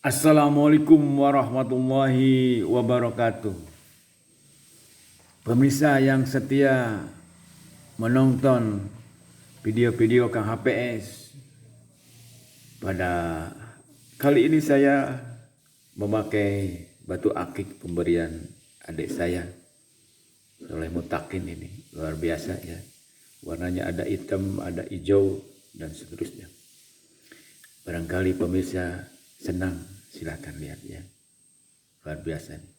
Assalamualaikum warahmatullahi wabarakatuh. Pemirsa yang setia menonton video-video Kang HPS, pada kali ini saya memakai batu akik pemberian adik saya, Soleh Mutakin. Ini luar biasa ya. Warnanya ada hitam, ada hijau, dan seterusnya. Barangkali pemirsa senang, silakan lihat ya. Luar biasa nih.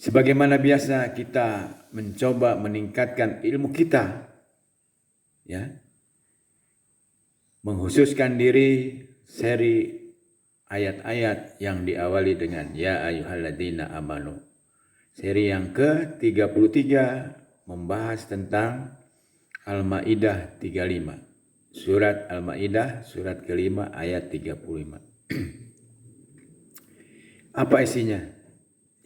Sebagaimana biasa kita mencoba meningkatkan ilmu kita ya. Mengkhususkan diri seri ayat-ayat yang diawali dengan ya ayyuhalladzina amanu. Seri yang ke-33 membahas tentang Al-Maidah 35. Surat Al-Maidah, surat kelima ayat 35. Apa isinya?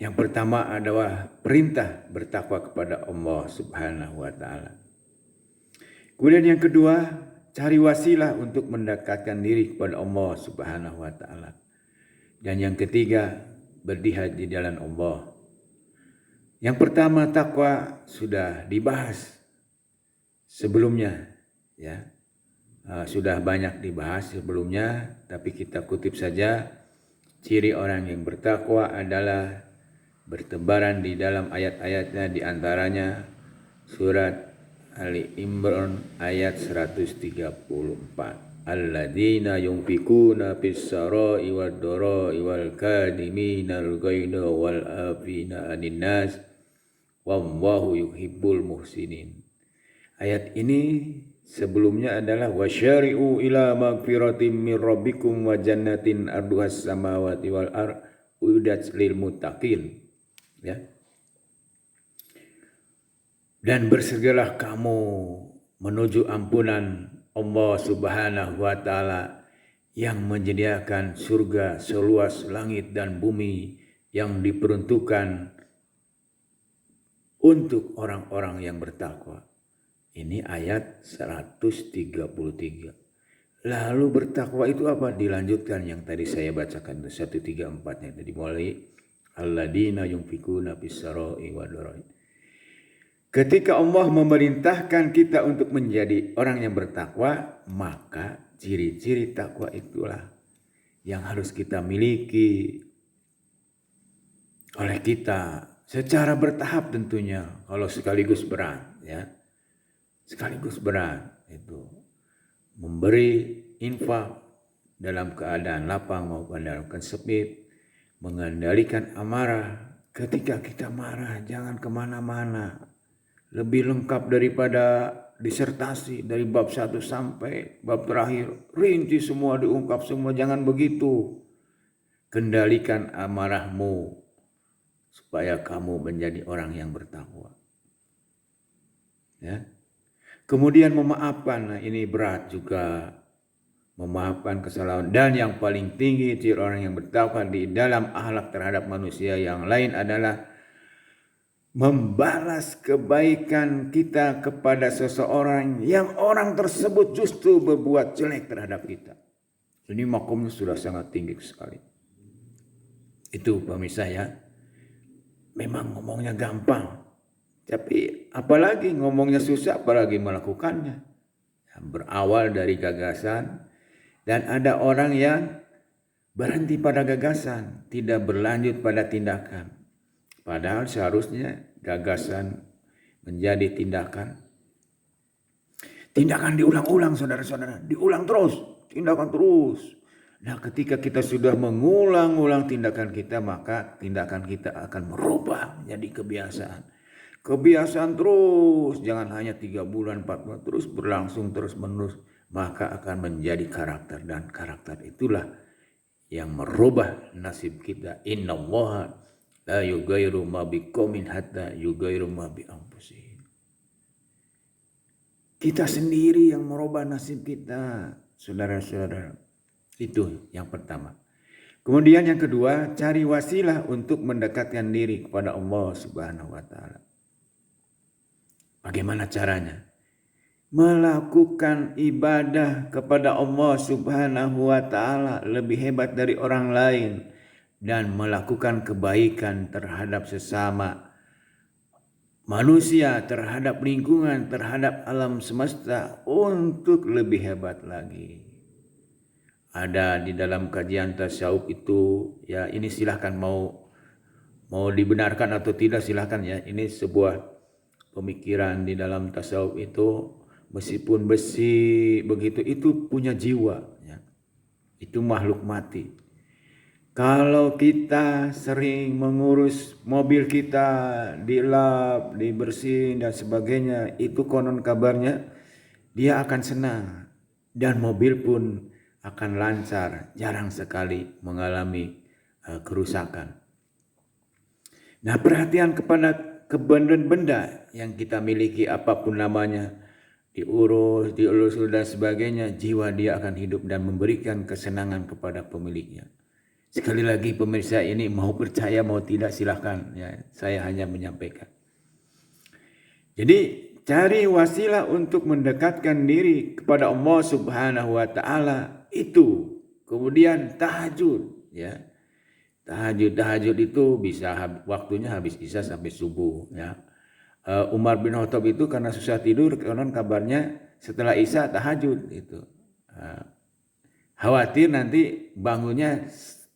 Yang pertama adalah perintah bertakwa kepada Allah Subhanahu wa Ta'ala. Kemudian yang kedua, cari wasilah untuk mendekatkan diri kepada Allah Subhanahu wa Ta'ala. Dan yang ketiga, berjihad di jalan Allah. Yang pertama, takwa sudah dibahas sebelumnya ya. Sudah banyak dibahas sebelumnya, tapi kita kutip saja. Ciri orang yang bertakwa adalah bertebaran di dalam ayat-ayatnya, diantaranya surat Ali Imran ayat 134. Alladzina yunfikuna fis sarai wad dharai wal kadhiminal ghaidha wal afina 'anil nas wallahu yuhibbul muhsinin. Ayat ini sebelumnya adalah wasyari'u ila magfiratin min rabbikum wa jannatin arduhas samawati wal ardh uiddat lil muttaqin ya. Dan bersegeralah kamu menuju ampunan Allah Subhanahu wa Ta'ala yang menyediakan surga seluas langit dan bumi yang diperuntukkan untuk orang-orang yang bertakwa. Ini ayat 133. Lalu bertakwa itu apa? Dilanjutkan yang tadi saya bacakan 134-nya. Jadi mulai alladzina yunfikuna fis sarai wad dharai. Ketika Allah memerintahkan kita untuk menjadi orang yang bertakwa, maka ciri-ciri takwa itulah yang harus kita miliki oleh kita secara bertahap tentunya. Kalau sekaligus berat ya. Sekaligus berat itu memberi infak dalam keadaan lapang maupun dalam keadaan sempit, mengendalikan amarah. Ketika kita marah jangan kemana-mana, lebih lengkap daripada disertasi dari bab 1 sampai bab terakhir, rinci semua, diungkap semua. Jangan begitu. Kendalikan amarahmu supaya kamu menjadi orang yang bertakwa ya. Kemudian memaafkan, nah ini berat juga, memaafkan kesalahan. Dan yang paling tinggi ciri orang yang bertakwa di dalam akhlak terhadap manusia yang lain adalah membalas kebaikan kita kepada seseorang yang orang tersebut justru berbuat jelek terhadap kita. Ini makomnya sudah sangat tinggi sekali. Itu pemirsa ya. Memang ngomongnya gampang. Tapi apalagi ngomongnya susah, apalagi melakukannya. Berawal dari gagasan, dan ada orang yang berhenti pada gagasan, tidak berlanjut pada tindakan. Padahal seharusnya gagasan menjadi tindakan. Tindakan diulang-ulang saudara-saudara, diulang terus, tindakan terus. Nah ketika kita sudah mengulang-ulang tindakan kita, maka tindakan kita akan merubah menjadi kebiasaan. Kebiasaan terus, jangan hanya 3 bulan, 4 bulan, terus berlangsung terus menerus, maka akan menjadi karakter, dan karakter itulah yang merubah nasib kita. Innallaha la yughayyiru ma biqaumin hatta yughayyiru ma bi anfusihim. Kita sendiri yang merubah nasib kita, saudara-saudara. Itu yang pertama. Kemudian yang kedua, cari wasilah untuk mendekatkan diri kepada Allah Subhanahu wa Ta'ala. Bagaimana caranya? melakukan ibadah kepada Allah Subhanahu wa taala lebih hebat dari orang lain dan melakukan kebaikan terhadap sesama manusia, terhadap lingkungan, terhadap alam semesta untuk lebih hebat lagi. Ada di dalam kajian tasawuf itu, ya ini silahkan mau dibenarkan atau tidak silahkan ya. Ini sebuah pemikiran di dalam tasawuf itu, meskipun besi begitu itu punya jiwa ya. Itu makhluk mati. Kalau kita sering mengurus mobil kita, dilap, dibersihin dan sebagainya, itu konon kabarnya dia akan senang dan mobil pun akan lancar, jarang sekali mengalami kerusakan. Nah, perhatian kepada benda-benda yang kita miliki apapun namanya, diurus dan sebagainya, jiwa dia akan hidup dan memberikan kesenangan kepada pemiliknya. Sekali lagi pemirsa, ini mau percaya mau tidak silahkan ya, saya hanya menyampaikan. Jadi cari wasilah untuk mendekatkan diri kepada Allah Subhanahu wa taala itu. Kemudian tahajud ya. Tahajud itu bisa waktunya habis isya sampai subuh ya. Umar bin Khattab itu karena susah tidur, konon kabarnya setelah isya tahajud itu. Khawatir nanti bangunnya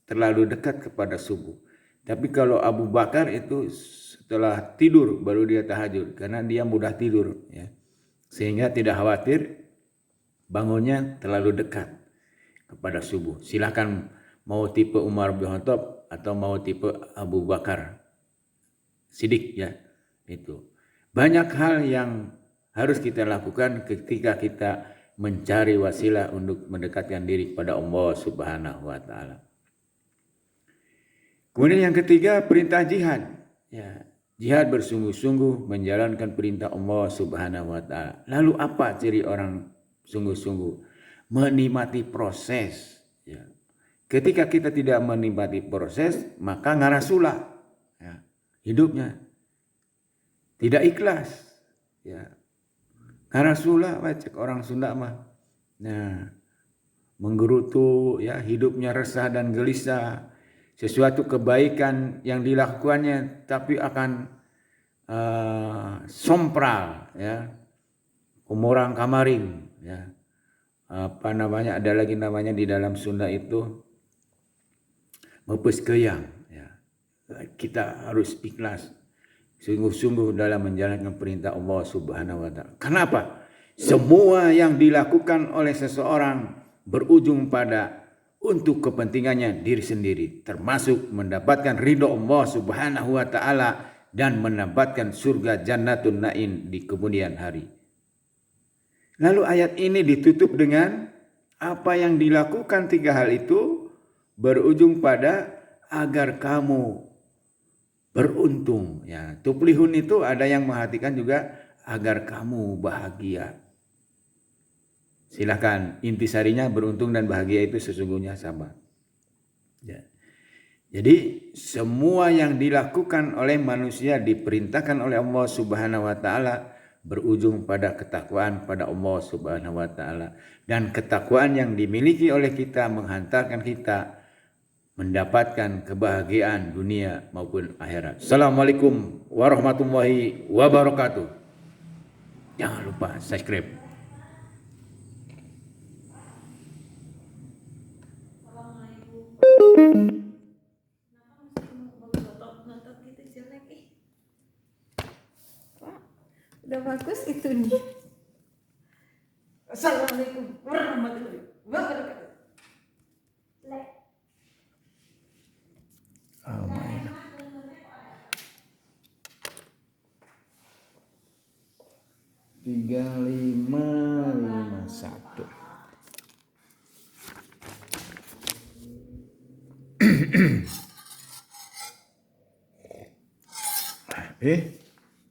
terlalu dekat kepada subuh. Tapi kalau Abu Bakar itu setelah tidur baru dia tahajud karena dia mudah tidur ya. Sehingga tidak khawatir bangunnya terlalu dekat kepada subuh. Silakan mau tipe Umar bin Khattab atau mau tipe Abu Bakar Siddiq ya. Itu. Banyak hal yang harus kita lakukan ketika kita mencari wasilah untuk mendekatkan diri kepada Allah Subhanahu wa taala. Kemudian yang ketiga, perintah jihad. Ya, jihad bersungguh-sungguh menjalankan perintah Allah Subhanahu wa taala. Lalu apa ciri orang sungguh-sungguh? Menikmati proses, ya. Ketika kita tidak menikmati proses, maka ngarasulah ya, hidupnya. Tidak ikhlas, ya. Ngarasulah cek orang Sunda mah. Nah, menggerutu ya, hidupnya resah dan gelisah. Sesuatu kebaikan yang dilakukannya tapi akan sompral ya, umurang kamaring ya, apa namanya, ada lagi namanya di dalam Sunda itu mepes keyang ya. Kita harus ikhlas sungguh-sungguh dalam menjalankan perintah Allah Subhanahu wa taala. Kenapa? Semua yang dilakukan oleh seseorang berujung pada untuk kepentingannya diri sendiri, termasuk mendapatkan ridho Allah Subhanahu wa taala dan mendapatkan surga Jannatun Naim di kemudian hari. Lalu ayat ini ditutup dengan apa yang dilakukan tiga hal itu berujung pada agar kamu beruntung ya. Tuflihun itu ada yang mengartikan juga agar kamu bahagia. Silakan, intisarinya beruntung dan bahagia itu sesungguhnya sama. Ya. Jadi semua yang dilakukan oleh manusia diperintahkan oleh Allah Subhanahu wa taala berujung pada ketakwaan pada Allah Subhanahu wa taala, dan ketakwaan yang dimiliki oleh kita menghantarkan kita mendapatkan kebahagiaan dunia maupun akhirat. Assalamualaikum warahmatullahi wabarakatuh. Jangan lupa subscribe. Udah bagus itu nih. Assalamualaikum warahmatullahi wabarakatuh. Amin. 3551.